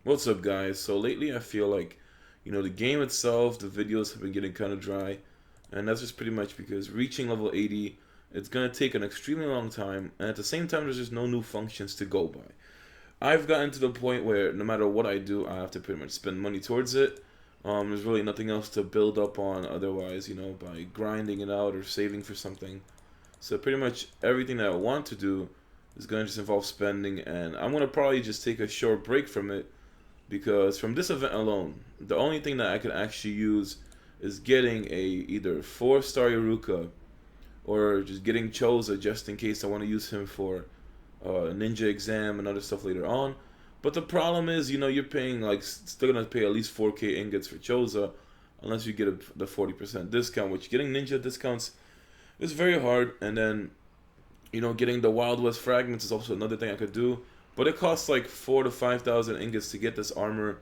What's up, guys? So lately I feel like, the game itself, the videos have been getting kind of dry, and that's just pretty much because reaching level 80, it's gonna take an extremely long time, and at the same time, there's just no new functions to go by. I've gotten to the point where no matter what I do, I have to pretty much spend money towards it. There's really nothing else to build up on otherwise, by grinding it out or saving for something. So pretty much everything that I want to do is gonna just involve spending, and I'm gonna probably just take a short break from it because from this event alone, the only thing that I can actually use is getting a either 4-star Iruka or just getting Choza just in case I want to use him for ninja exam and other stuff later on. But the problem is, you're paying like still gonna pay at least 4K ingots for Choza unless you get the 40% discount, which getting ninja discounts is very hard. And then getting the Wild West fragments is also another thing I could do. But it costs like 4 to 5,000 ingots to get this armor.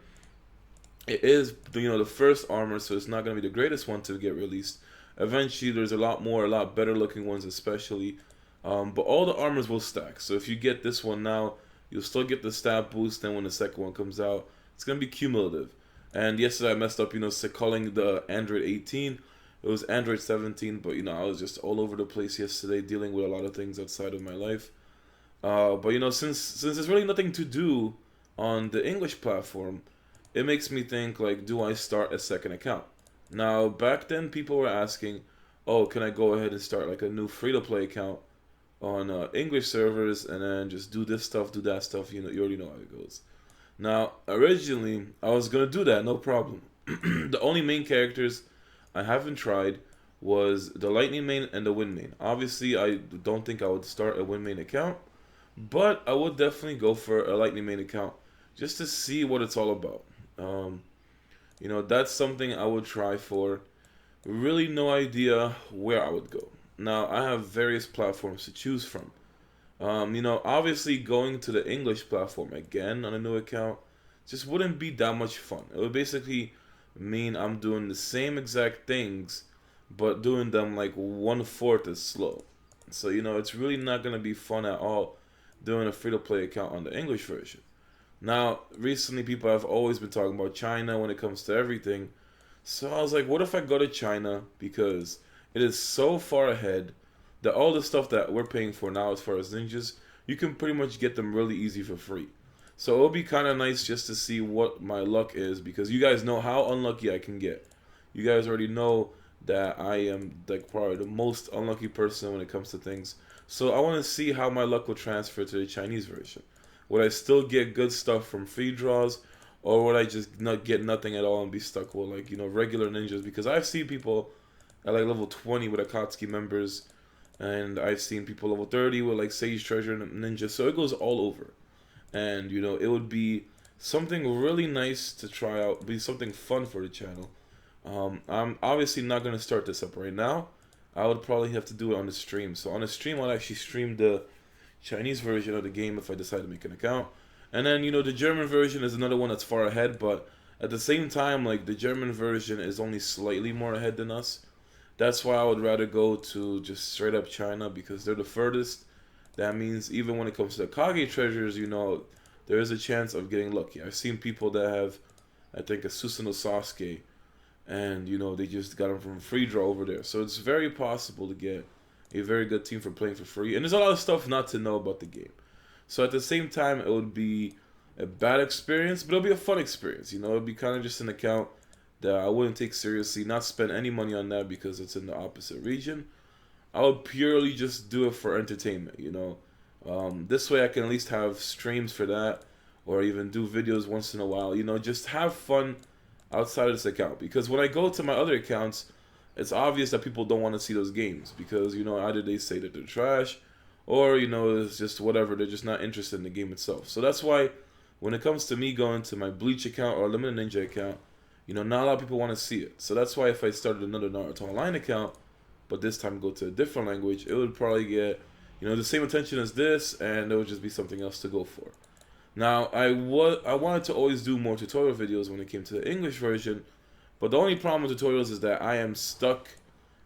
It is the first armor, so it's not gonna be the greatest one to get released. Eventually, there's a lot better looking ones, especially. But all the armors will stack. So if you get this one now, you'll still get the stat boost. Then when the second one comes out, it's gonna be cumulative. And yesterday I messed up, calling the Android 18. It was Android 17, but I was just all over the place yesterday, dealing with a lot of things outside of my life. But since there's really nothing to do on the English platform, it makes me think like, do I start a second account? Now back then, people were asking, "Oh, can I go ahead and start like a new free-to-play account on English servers and then just do this stuff, do that stuff?" You already know how it goes. Now, originally, I was gonna do that, no problem. The only main characters I haven't tried was the Lightning main and the Wind main. Obviously, I don't think I would start a Wind main account, but I would definitely go for a Lightning main account just to see what it's all about. Um, that's something I would try for. Really, no idea where I would go. Now, I have various platforms to choose from. Obviously, going to the English platform again on a new account just wouldn't be that much fun. It would basically mean I'm doing the same exact things, but doing them like 1/4 as slow. So, it's really not going to be fun at all doing a free to play account on the English version. Now, recently, people have always been talking about China when it comes to everything. So I was like, what if I go to China? Because it is so far ahead that all the stuff that we're paying for now, as far as ninjas, you can pretty much get them really easy for free. So it'll be kind of nice just to see what my luck is, because you guys know how unlucky I can get. You guys already know that I am like probably the most unlucky person when it comes to things. So I want to see how my luck will transfer to the Chinese version. Would I still get good stuff from free draws, or would I just not get nothing at all and be stuck with like regular ninjas? Because I've seen people at like level 20 with Akatsuki members, and I've seen people level 30 with like Sage Treasure and Ninja. So it goes all over, and it would be something really nice to try out, be something fun for the channel. I'm obviously not gonna start this up right now. I would probably have to do it on the stream. So on the stream, I'll actually stream the Chinese version of the game if I decide to make an account. And then, the German version is another one that's far ahead, but at the same time, like, the German version is only slightly more ahead than us. That's why I would rather go to just straight up China because they're the furthest. That means even when it comes to Kage treasures, there is a chance of getting lucky. I've seen people that have, I think, a Susanoo Sasuke, and, they just got them from a free draw over there. So it's very possible to get a very good team for playing for free. And there's a lot of stuff not to know about the game. So at the same time, it would be a bad experience, but it'll be a fun experience. It'll be kind of just an account that I wouldn't take seriously, not spend any money on that because it's in the opposite region. I would purely just do it for entertainment. This way I can at least have streams for that, or even do videos once in a while. Just have fun outside of this account. Because when I go to my other accounts, it's obvious that people don't want to see those games because either they say that they're trash, or it's just whatever, they're just not interested in the game itself. So that's why when it comes to me going to my Bleach account or Limited Ninja account, not a lot of people want to see it. So that's why if I started another Naruto Online account, but this time go to a different language, it would probably get the same attention as this, and it would just be something else to go for. Now I wanted to always do more tutorial videos when it came to the English version, but the only problem with tutorials is that I am stuck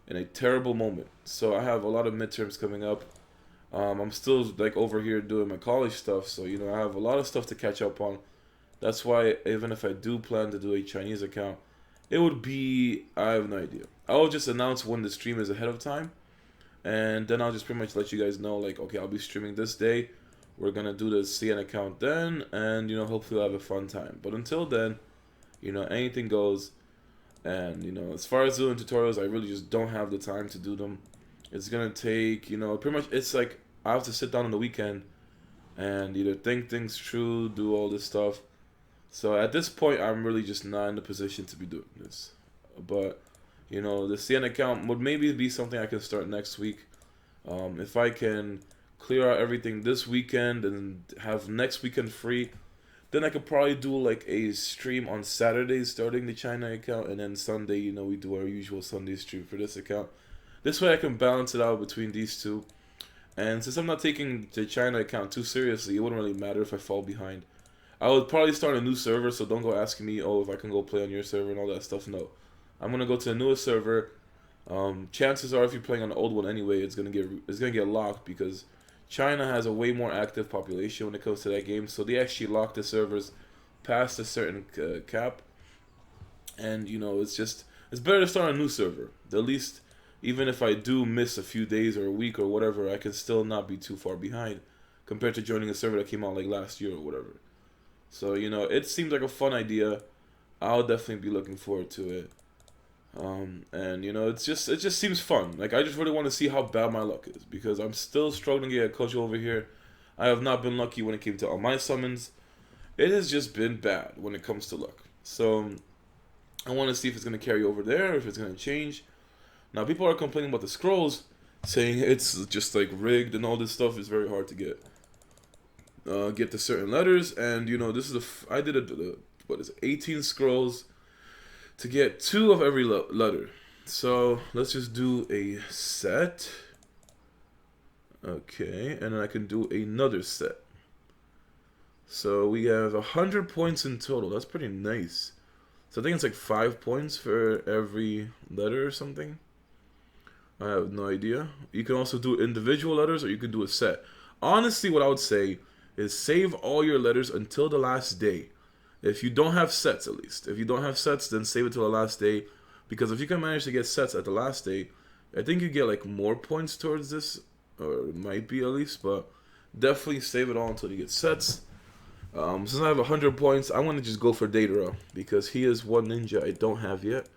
in a terrible moment. So I have a lot of midterms coming up. I'm still like over here doing my college stuff, so I have a lot of stuff to catch up on That's why even if I do plan to do a Chinese account, it would be, I have no idea. I'll just announce when the stream is ahead of time, and then I'll just pretty much let you guys know, like, okay, I'll be streaming this day. We're gonna do the CN account then, and hopefully we'll have a fun time. But until then, anything goes. And as far as doing tutorials, I really just don't have the time to do them. It's gonna take, pretty much, it's like I have to sit down on the weekend and either think things through, do all this stuff. So at this point, I'm really just not in the position to be doing this. But the CN account would maybe be something I can start next week. If I can clear out everything this weekend and have next weekend free, then I could probably do like a stream on Saturday starting the China account, and then Sunday, we do our usual Sunday stream for this account. This way I can balance it out between these two. And since I'm not taking the China account too seriously, it wouldn't really matter if I fall behind. I would probably start a new server, so don't go asking me, oh, if I can go play on your server and all that stuff. No. I'm gonna go to the newest server. Chances are, if you're playing on the old one anyway, it's gonna get locked because China has a way more active population when it comes to that game. So they actually lock the servers past a certain cap. And it's better to start a new server. At least, even if I do miss a few days or a week or whatever, I can still not be too far behind compared to joining a server that came out like last year or whatever. So it seems like a fun idea. I'll definitely be looking forward to it. And it just seems fun. Like, I just really want to see how bad my luck is, because I'm still struggling to get a coach over here. I have not been lucky when it came to all my summons. It has just been bad when it comes to luck. So I want to see if it's going to carry over there, or if it's going to change. Now, people are complaining about the scrolls, saying it's just like rigged and all this stuff. Is very hard to get to certain letters. And this is I did what is it, 18 scrolls to get 2 of every letter. So let's just do a set. Okay, and then I can do another set. So we have 100 points in total. That's pretty nice. So I think it's like 5 points for every letter or something. I have no idea. You can also do individual letters, or you can do a set. Honestly, what I would say is save all your letters until the last day. If you don't have sets, at least. If you don't have sets, then save it till the last day. Because if you can manage to get sets at the last day, I think you get like more points towards this. Or it might be at least. But definitely save it all until you get sets. Since I have 100 points, I want to just go for Datara. Because he is one ninja I don't have yet.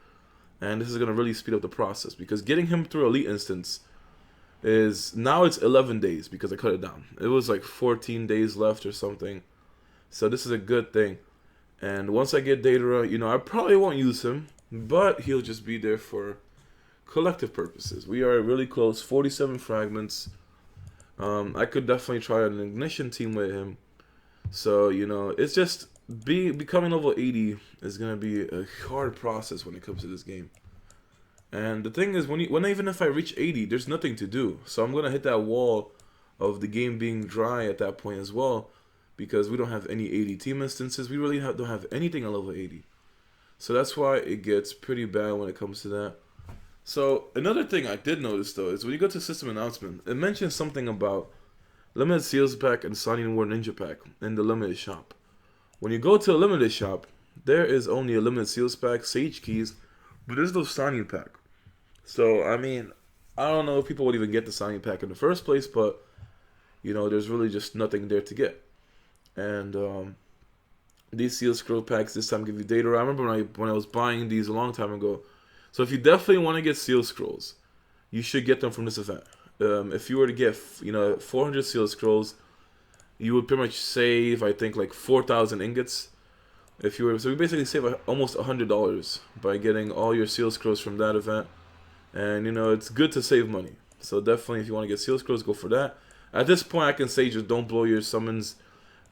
And this is going to really speed up the process. Because getting him through Elite Instance is... Now it's 11 days because I cut it down. It was like 14 days left or something. So this is a good thing. And once I get Datara, I probably won't use him, but he'll just be there for collective purposes. We are really close, 47 fragments. I could definitely try an ignition team with him. So, it's just becoming level 80 is going to be a hard process when it comes to this game. And the thing is, even if I reach 80, there's nothing to do. So I'm going to hit that wall of the game being dry at that point as well. Because we don't have any 80 team instances. We really don't have anything at level 80. So that's why it gets pretty bad when it comes to that. So another thing I did notice, though, is when you go to system announcement, it mentions something about limited seals pack and Signing War Ninja pack in the limited shop. When you go to the limited shop, there is only a limited seals pack, Sage Keys, but there's no signing pack. So, I mean, I don't know if people would even get the signing pack in the first place, but, there's really just nothing there to get. And these seal scroll packs this time give you data. I remember when I was buying these a long time ago. So if you definitely want to get seal scrolls, you should get them from this event. If you were to get 400 seal scrolls, you would pretty much save, I think, like 4,000 ingots. So you basically save almost $100 by getting all your seal scrolls from that event. And it's good to save money. So definitely, if you want to get seal scrolls, go for that. At this point, I can say just don't blow your summons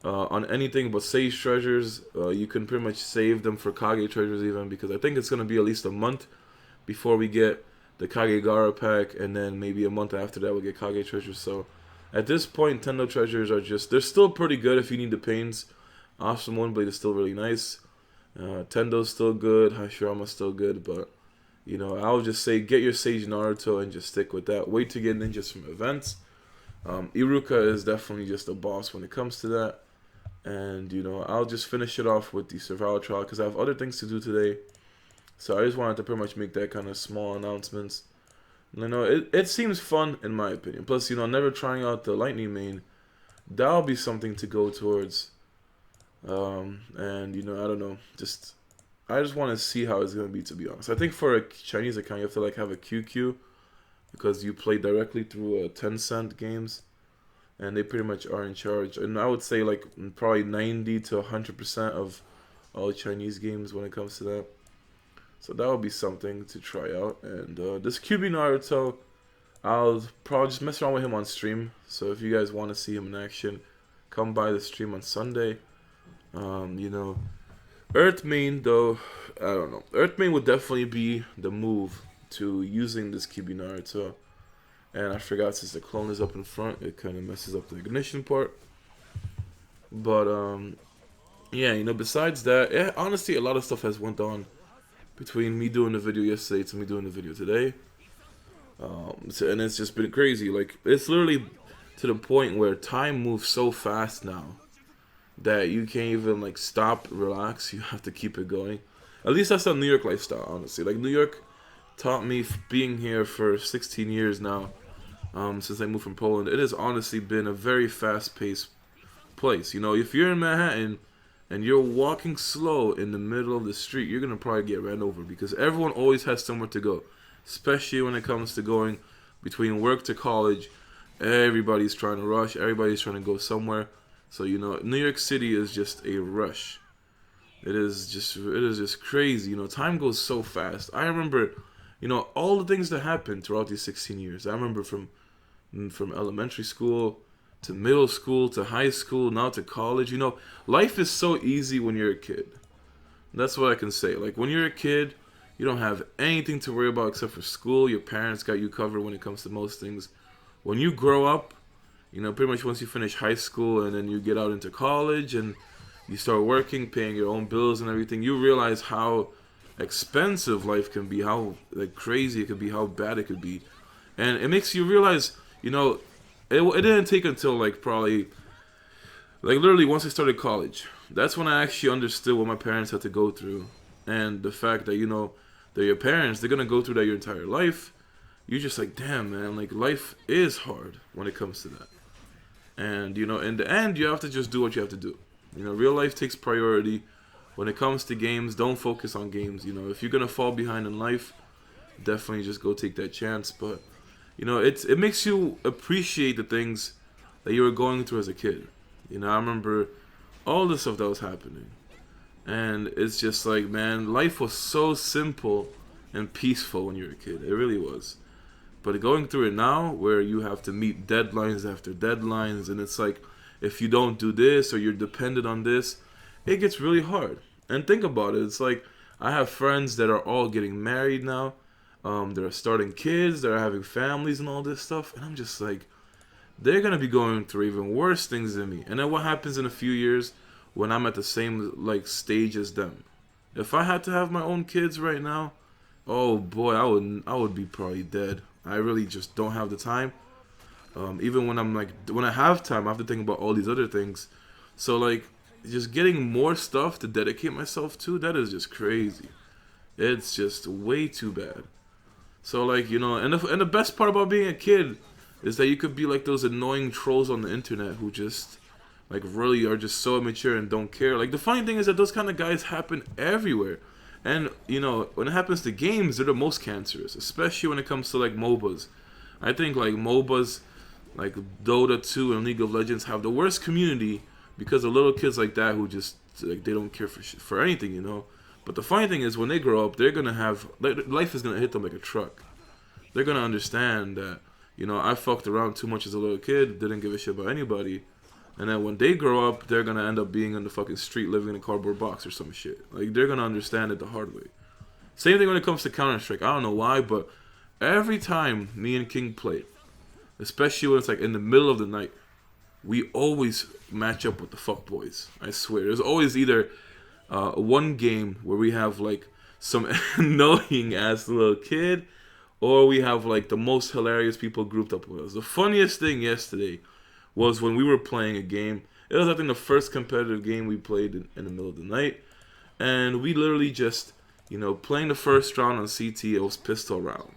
on anything but Sage treasures. You can pretty much save them for Kage treasures even, because I think it's going to be at least a month before we get the Kagegara pack, and then maybe a month after that we'll get Kage treasures. So at this point, Tendo treasures are they're still pretty good if you need the pains. Awesome One Blade is still really nice. Tendo's still good. Hashirama's still good, but I'll just say get your Sage Naruto and just stick with that. Wait to get ninjas from events. Iruka is definitely just a boss when it comes to that. And, I'll just finish it off with the survival trial because I have other things to do today. So I just wanted to pretty much make that kind of small announcements. It seems fun in my opinion. Plus, never trying out the lightning main, that'll be something to go towards. And, I don't know. I just want to see how it's going to be, to be honest. I think for a Chinese account, you have to like have a QQ because you play directly through Tencent games. And they pretty much are in charge. And I would say like probably 90 to 100% of all Chinese games when it comes to that. So that would be something to try out. And this QB Naruto, I'll probably just mess around with him on stream. So if you guys want to see him in action, come by the stream on Sunday. Earthmain though, I don't know. Earthmain would definitely be the move to using this QB Naruto. And I forgot, since the clone is up in front, it kind of messes up the ignition part. But, yeah, besides that, yeah, honestly, a lot of stuff has went on between me doing the video yesterday to me doing the video today. And it's just been crazy. Like, it's literally to the point where time moves so fast now that you can't even, like, stop, relax. You have to keep it going. At least that's the New York lifestyle, honestly. Like, New York taught me, being here for 16 years now. Since I moved from Poland, it has honestly been a very fast-paced place. If you're in Manhattan and you're walking slow in the middle of the street, you're gonna probably get ran over because everyone always has somewhere to go, especially when it comes to going between work to college. Everybody's trying to rush. Everybody's trying to go somewhere. So New York City is just a rush. It is just crazy. Time goes so fast. I remember, all the things that happened throughout these 16 years. I remember from elementary school to middle school to high school, now to college. Life is so easy when you're a kid. That's what I can say. Like, when you're a kid, you don't have anything to worry about except for school. Your parents got you covered when it comes to most things. When you grow up, pretty much once you finish high school and then you get out into college and you start working, paying your own bills and everything, you realize how expensive life can be, how like crazy it could be, how bad it could be. And it makes you realize, it didn't take until probably literally once I started college. That's when I actually understood what my parents had to go through. And the fact that, they're your parents, they're going to go through that your entire life. You're just like, damn, man, like life is hard when it comes to that. And, in the end, you have to just do what you have to do. Real life takes priority. When it comes to games, don't focus on games. If you're going to fall behind in life, definitely just go take that chance. But it makes you appreciate the things that you were going through as a kid. I remember all the stuff that was happening. And it's just like, man, life was so simple and peaceful when you were a kid. It really was. But going through it now, where you have to meet deadlines after deadlines, and it's like, if you don't do this or you're dependent on this, it gets really hard. And think about it. It's like, I have friends that are all getting married now. They're starting kids, they're having families and all this stuff. And I'm just like, they're going to be going through even worse things than me. And then what happens in a few years when I'm at the same stage as them? If I had to have my own kids right now, oh boy, I would be probably dead. I really just don't have the time. Even when when I have time, I have to think about all these other things. So just getting more stuff to dedicate myself to, that is just crazy. It's just way too bad. So and the best part about being a kid is that you could be like those annoying trolls on the internet who just really are just so immature and don't care. The funny thing is that those kind of guys happen everywhere. And when it happens to games, they're the most cancerous, especially when it comes to MOBAs. I think MOBAs like Dota 2 and League of Legends have the worst community because of little kids like that who just they don't care for anything. But the funny thing is, when they grow up, they're gonna have life is gonna hit them like a truck. They're gonna understand that I fucked around too much as a little kid, didn't give a shit about anybody, and then when they grow up, they're gonna end up being on the fucking street, living in a cardboard box or some shit. They're gonna understand it the hard way. Same thing when it comes to Counter-Strike. I don't know why, but every time me and King play, especially when it's in the middle of the night, we always match up with the fuckboys. I swear. There's always either one game where we have some annoying ass little kid, or we have the most hilarious people grouped up with us. The funniest thing yesterday was when we were playing a game It was, I think, the first competitive game we played in the middle of the night. And we literally just, playing the first round on CT, it was pistol round.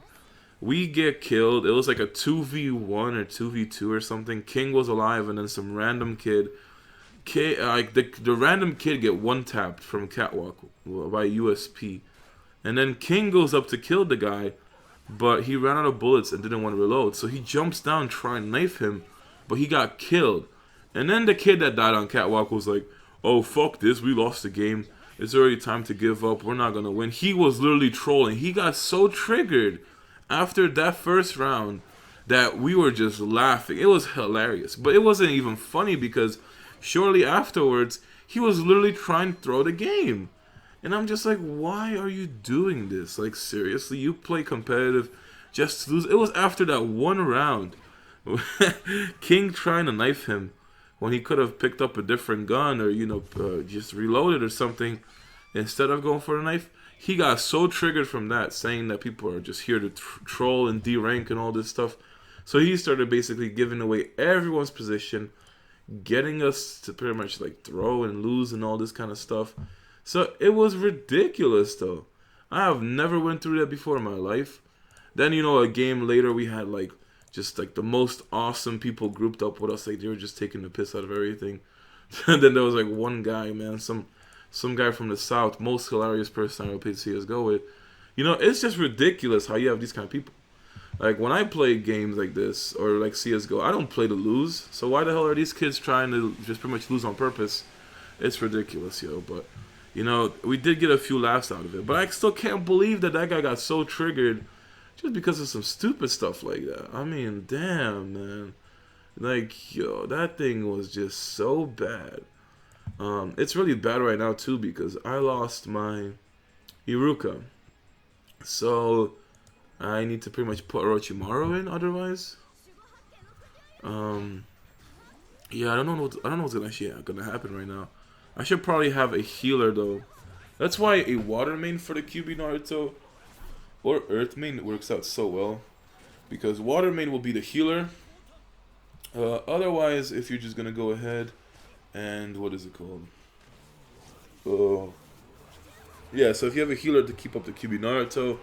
We get killed. It was like a 2v1 or 2v2 or something. King was alive, and then some random kid. Like the random kid get one tapped from Catwalk by USP. And then King goes up to kill the guy, but he ran out of bullets and didn't want to reload. So he jumps down, trying to knife him, but he got killed. And then the kid that died on Catwalk was like, oh, fuck this, we lost the game. It's already time to give up. We're not going to win. He was literally trolling. He got so triggered after that first round that we were just laughing. It was hilarious. But it wasn't even funny because shortly afterwards, he was literally trying to throw the game. And I'm just like, why are you doing this? Like, seriously, you play competitive just to lose. It was after that one round. King trying to knife him when he could have picked up a different gun or, just reloaded or something instead of going for the knife. He got so triggered from that, saying that people are just here to troll and D-rank and all this stuff. So he started basically giving away everyone's position, getting us to pretty much like throw and lose and all this kind of stuff. So it was ridiculous, though. I have never went through that before in my life. Then, a game later we had like just like the most awesome people grouped up with us. Like they were just taking the piss out of everything. And then there was like one guy, man, some guy from the South, most hilarious person I ever played CSGO with. It's just ridiculous how you have these kind of people. Like when I play games like this or like CSGO, I don't play to lose. So why the hell are these kids trying to just pretty much lose on purpose? It's ridiculous, yo. But we did get a few laughs out of it. But I still can't believe that guy got so triggered just because of some stupid stuff like that. I mean, damn, man. Like, yo, that thing was just so bad. It's really bad right now, too, because I lost my Iruka. So, I need to pretty much put Orochimaru in, otherwise. Yeah, I don't know what's gonna happen right now. I should probably have a healer, though. That's why a water main for the QB Naruto or earth main works out so well. Because water main will be the healer. Otherwise, if you're just going to go ahead and... What is it called? Yeah, so if you have a healer to keep up the QB Naruto,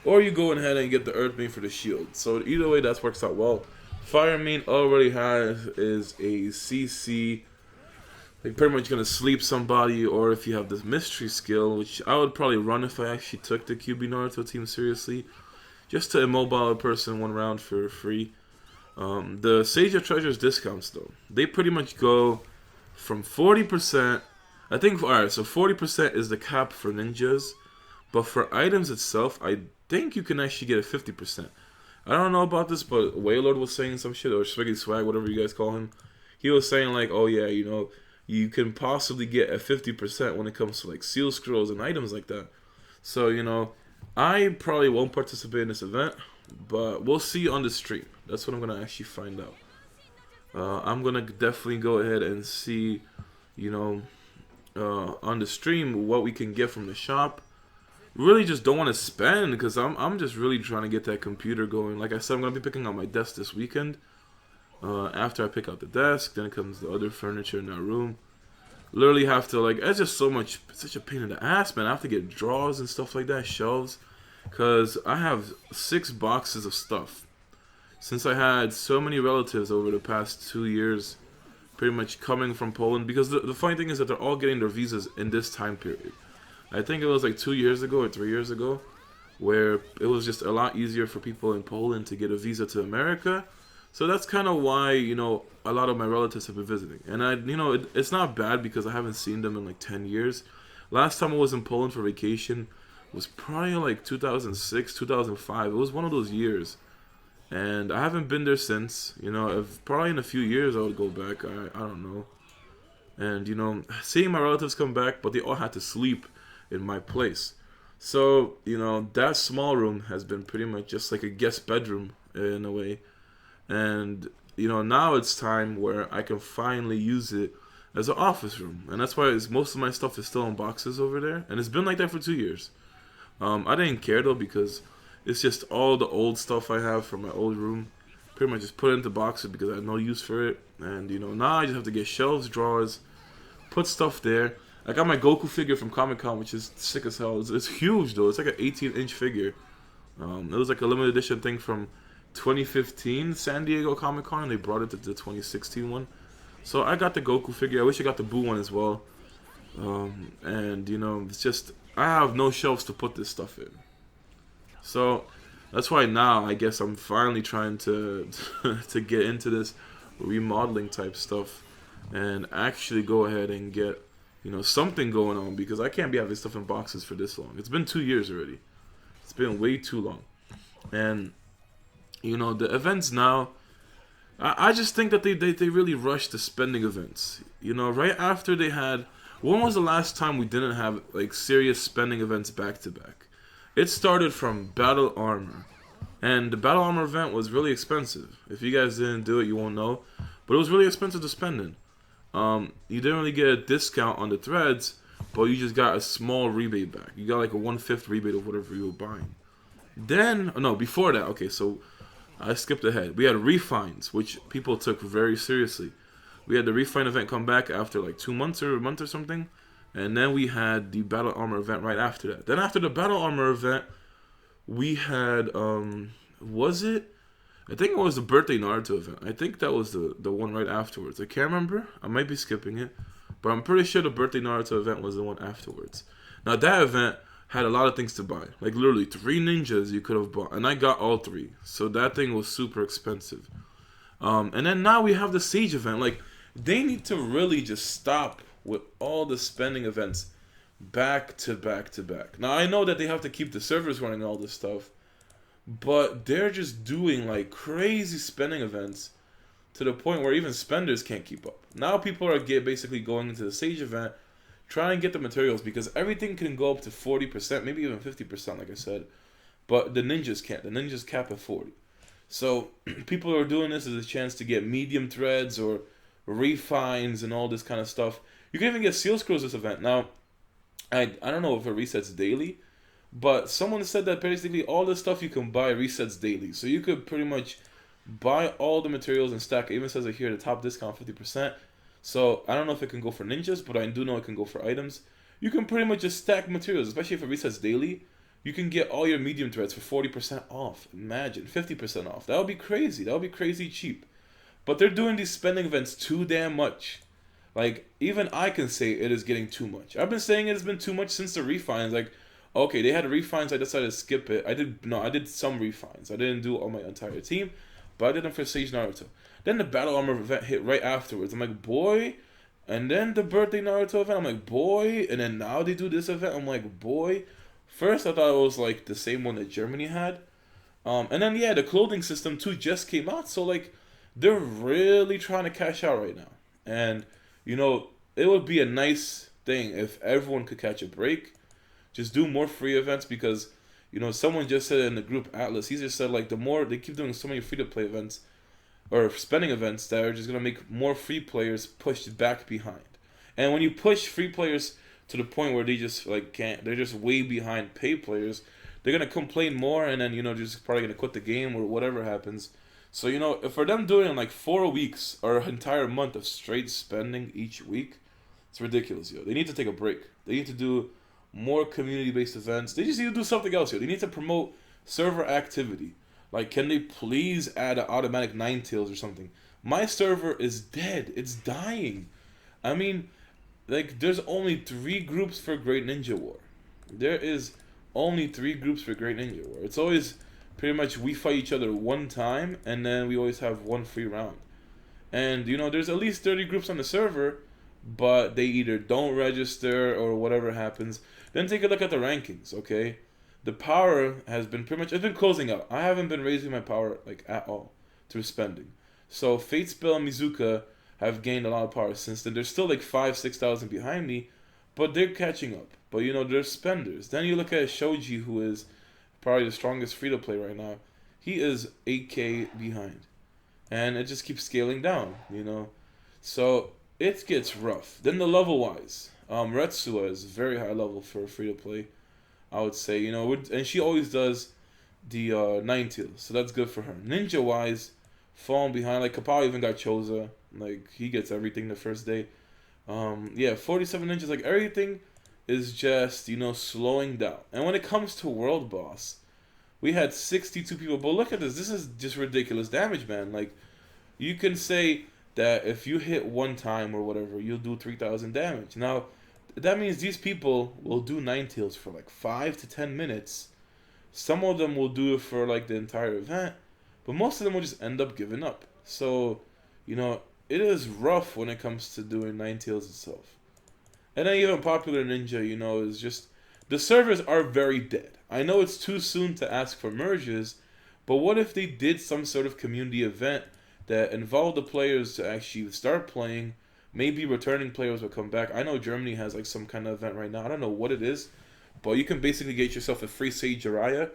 or you go ahead and get the earth main for the shield. So either way, that works out well. Fire main already is a CC... Like pretty much gonna sleep somebody, or if you have this mystery skill, which I would probably run if I actually took the QB Naruto team seriously, just to immobile a person one round for free. The Sage of Treasures discounts though, they pretty much go from 40%. I think alright, so 40% is the cap for ninjas, but for items itself, I think you can actually get a 50%. I don't know about this, but Waylord was saying some shit, or Swiggy Swag, whatever you guys call him. He was saying like, oh yeah, you can possibly get a 50% when it comes to like seal scrolls and items like that. So, I probably won't participate in this event, but we'll see on the stream. That's what I'm going to actually find out. I'm going to definitely go ahead and see, on the stream what we can get from the shop. Really just don't want to spend because I'm just really trying to get that computer going. Like I said, I'm going to be picking out my desk this weekend. After I pick out the desk, then comes the other furniture in that room. Literally have to, like, it's just such a pain in the ass, man. I have to get drawers and stuff like that, shelves, because I have 6 boxes of stuff. Since I had so many relatives over the past 2 years, pretty much coming from Poland, because the funny thing is that they're all getting their visas in this time period. I think it was like 2 years ago or 3 years ago, where it was just a lot easier for people in Poland to get a visa to America. So that's kind of why, a lot of my relatives have been visiting. And it's not bad because I haven't seen them in like 10 years. Last time I was in Poland for vacation was probably like 2006, 2005. It was one of those years. And I haven't been there since. Probably in a few years I would go back. I don't know. And, seeing my relatives come back, but they all had to sleep in my place. So, that small room has been pretty much just like a guest bedroom in a way. And, now it's time where I can finally use it as an office room. And that's why most of my stuff is still in boxes over there. And it's been like that for 2 years. I didn't care, though, because it's just all the old stuff I have from my old room pretty much just put it into boxes because I had no use for it. And, you know, now I just have to get shelves, drawers, put stuff there. I got my Goku figure from Comic-Con, which is sick as hell. It's huge, though. It's like an 18-inch figure. It was like a limited edition thing from 2015 San Diego Comic-Con, and they brought it to the 2016 one. So I got the Goku figure. I wish I got the Boo one as well. And, you know, it's just, I have no shelves to put this stuff in. So that's why now I guess I'm finally trying to to get into this remodeling type stuff and actually go ahead and get, you know, something going on, because I can't be having stuff in boxes for this long. It's been 2 years already. It's been way too long. And, you know, the events now, I just think that they really rushed the spending events. You know, right after they had, when was the last time we didn't have like serious spending events back to back? It started from Battle Armor. And the Battle Armor event was really expensive. If you guys didn't do it, you won't know. But it was really expensive to spend in. You didn't really get a discount on the threads, but you just got a small rebate back. You got like a 1/5 rebate of whatever you were buying. Then, no, before that, okay, so I skipped ahead. We had refines, which people took very seriously. We had the refine event come back after like 2 months or a month or something. And then we had the Battle Armor event right after that. Then after the Battle Armor event, we had, was it? I think it was the birthday Naruto event. I think that was the one right afterwards. I can't remember. I might be skipping it. But I'm pretty sure the birthday Naruto event was the one afterwards. Now that event had a lot of things to buy. Like literally 3 ninjas you could have bought. And I got all 3. So that thing was super expensive. And then now we have the Siege event. Like, they need to really just stop with all the spending events back to back to back. Now, I know that they have to keep the servers running and all this stuff, but they're just doing like crazy spending events to the point where even spenders can't keep up. Now people are basically going into the Sage event, trying to get the materials, because everything can go up to 40%, maybe even 50%, like I said, but the ninjas can't. The ninjas cap at 40. So people are doing this as a chance to get medium threads or refines and all this kind of stuff. You can even get seal scrolls this event. Now, I don't know if it resets daily, but someone said that basically all the stuff you can buy resets daily. So you could pretty much buy all the materials and stack. It even says it here, the top discount 50%. So I don't know if it can go for ninjas, but I do know it can go for items. You can pretty much just stack materials, especially if it resets daily. You can get all your medium threads for 40% off. Imagine, 50% off. That would be crazy. That would be crazy cheap. But they're doing these spending events too damn much. Like, even I can say it is getting too much. I've been saying it has been too much since the refines. Like, okay, they had refines, I decided to skip it. I did some refines. I didn't do all my entire team, but I did them for Sage Naruto. Then the Battle Armor event hit right afterwards. I'm like, boy. And then the birthday Naruto event, I'm like, boy. And then now they do this event, I'm like, boy. First, I thought it was like the same one that Germany had. And then, yeah, the clothing system too just came out. So, like, they're really trying to cash out right now. And, you know, it would be a nice thing if everyone could catch a break. Just do more free events, because, you know, someone just said in the group, Atlas, he just said, like, the more they keep doing so many free-to-play events or spending events that are just going to make more free players pushed back behind. And when you push free players to the point where they just, like, can't, they're just way behind paid players, they're going to complain more, and then, you know, they're just probably going to quit the game or whatever happens. So, you know, if for them doing like 4 weeks or an entire month of straight spending each week, it's ridiculous, yo. They need to take a break. They need to do more community-based events. They just need to do something else, yo. They need to promote server activity. Like, can they please add an automatic Ninetales or something? My server is dead. It's dying. I mean, like, there's only 3 groups for Great Ninja War. There is only 3 groups for Great Ninja War. It's always pretty much we fight each other one time, and then we always have one free round. And, you know, there's at least 30 groups on the server, but they either don't register or whatever happens. Then take a look at the rankings, okay? The power has been pretty much, it's been closing out. I haven't been raising my power, like, at all through spending. So Fatespell and Mizuka have gained a lot of power since then. They're still like 5,000-6,000 behind me, but they're catching up. But, you know, they're spenders. Then you look at Shoji, who is probably the strongest free-to-play right now. He is 8K behind. And it just keeps scaling down, you know. So it gets rough. Then the level-wise. Retsua is very high level for free-to-play, I would say. You know, and she always does the Ninetales, so that's good for her. Ninja-wise, falling behind. Like Kapow even got Choza. Like he gets everything the first day. Yeah, 47 inches. Like everything is just slowing down. And when it comes to World Boss, we had 62 people. But look at this. This is just ridiculous damage, man. Like you can say that if you hit one time or whatever, you'll do 3,000 damage. Now, that means these people will do Ninetales for like 5 to 10 minutes. Some of them will do it for like the entire event, but most of them will just end up giving up. So, it is rough when it comes to doing Ninetales itself. And then even Popular Ninja, is just the servers are very dead. I know it's too soon to ask for merges, but what if they did some sort of community event that involved the players to actually start playing? Maybe returning players will come back. I know Germany has like some kind of event right now. I don't know what it is, but you can basically get yourself a free Sage Jiraiya.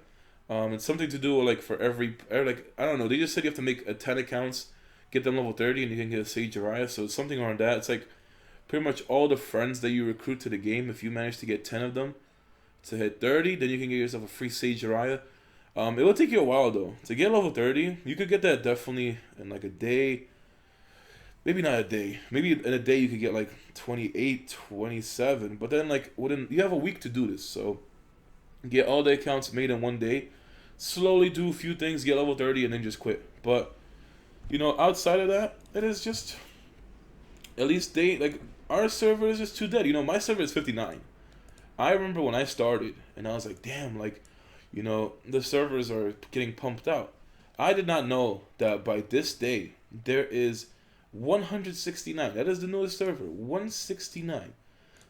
It's something to do like for every like I don't know. They just said you have to make 10 accounts, get them level 30, and you can get a Sage Jiraiya. So it's something around that. It's like pretty much all the friends that you recruit to the game. If you manage to get 10 of them to hit 30, then you can get yourself a free Sage Jiraiya. It will take you a while though to get level 30. You could get that definitely in like a day. Maybe not a day. Maybe in a day you could get like 28, 27. But then like you have a week to do this. So get all the accounts made in one day. Slowly do a few things, get level 30, and then just quit. But outside of that, it is just at least our server is just too dead. My server is 59. I remember when I started and I was like, damn, like, the servers are getting pumped out. I did not know that by this day there is 169. That is the newest server. 169.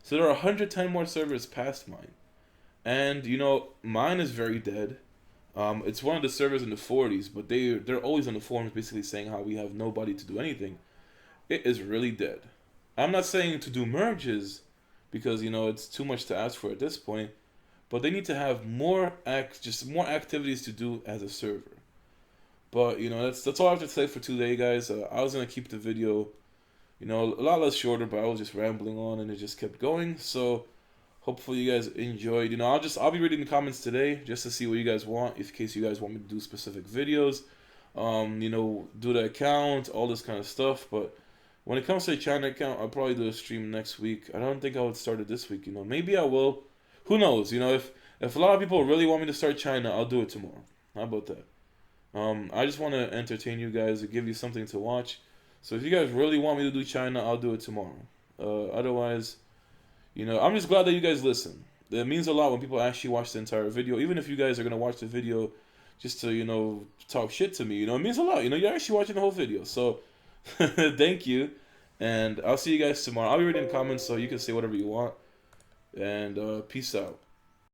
So there are 110 more servers past mine. And, mine is very dead. It's one of the servers in the 40s, but they're always on the forums basically saying how we have nobody to do anything. It is really dead. I'm not saying to do merges because, it's too much to ask for at this point. But they need to have more activities to do as a server. But, that's all I have to say for today, guys. I was going to keep the video, a lot less shorter, but I was just rambling on and it just kept going. So, hopefully you guys enjoyed. I'll be reading the comments today just to see what you guys want, in case you guys want me to do specific videos. Do the account, all this kind of stuff. But when it comes to the China account, I'll probably do a stream next week. I don't think I would start it this week, Maybe I will. Who knows? If a lot of people really want me to start China, I'll do it tomorrow. How about that? I just want to entertain you guys and give you something to watch. So if you guys really want me to do China, I'll do it tomorrow. Otherwise, I'm just glad that you guys listen. It means a lot when people actually watch the entire video. Even if you guys are going to watch the video just to, talk shit to me, it means a lot. You're actually watching the whole video. So thank you. And I'll see you guys tomorrow. I'll be reading the comments so you can say whatever you want. And peace out.